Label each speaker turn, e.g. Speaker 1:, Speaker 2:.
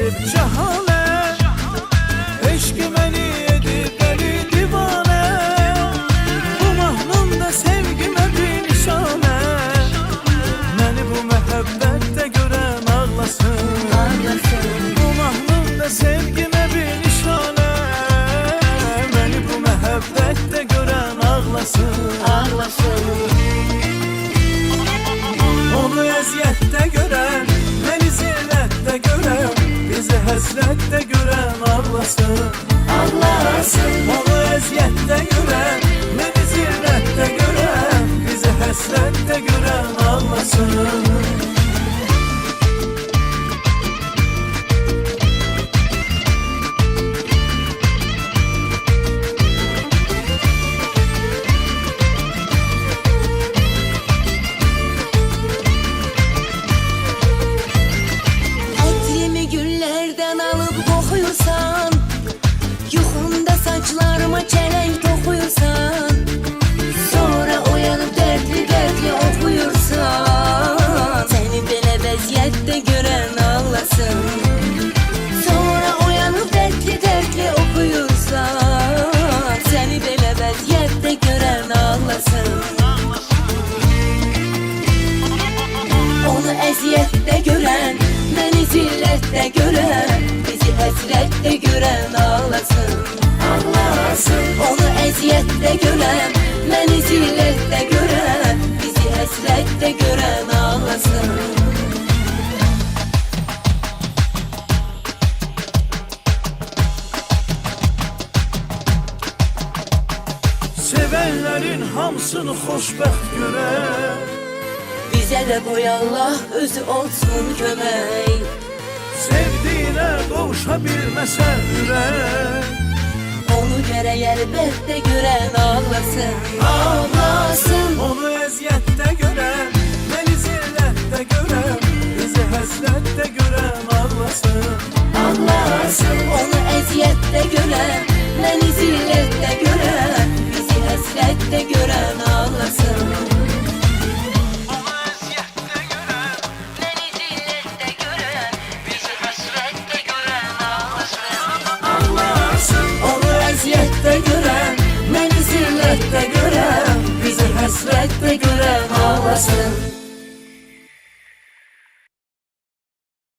Speaker 1: verib cahane, eşqi məni edib deli divane. Bu mahnımda sevgimə bir nişanə, məni bu məhəbbətdə görən ağlasın. Bu mahnımda sevgimə bir nişanə, məni bu məhəbbətdə görən ağlasın. Onu əziyyətdə görən, məni zillətdə görən, bizi həsrətdə görən ağlasın. Onu əziyyətdə görən, məni zillətdə görən, bizi həsrətdə görən ağlasın.
Speaker 2: Yuxunda saçlarıma çelenk tokuyursan, sonra uyanıp dertli okuyursan, seni belə vəziyyətdə görən ağlasın. Sonra uyanıp dertli okuyursan, seni belə vəziyyətdə görən ağlasın. Onu əziyyətdə görən, məni zillətdə görən, bizi həsrətdə görən ağlasın. Onu əziyyətdə görən, məni zillətdə görən, bizi həsrətdə görən ağlasın.
Speaker 1: Sevənlərin hamısını xoşbəxt görər,
Speaker 2: bizə də qoy Allah özü olsun kömək.
Speaker 1: sevdiyinə qovuşa bilməsən ürək,
Speaker 2: onu gərək əlbəttə görən ağlasın.
Speaker 1: Onu əziyyətdə görən, məni zillətdə görən, bizi həsrətdə görən ağlasın.
Speaker 2: Onu əziyyətdə görən, məni zillətdə görən, bizi həsrətdə görən ağlasın.
Speaker 1: Onu əziyyətdə görən, məni zillətdə görən, bizi həsrətdə görən ağlasın.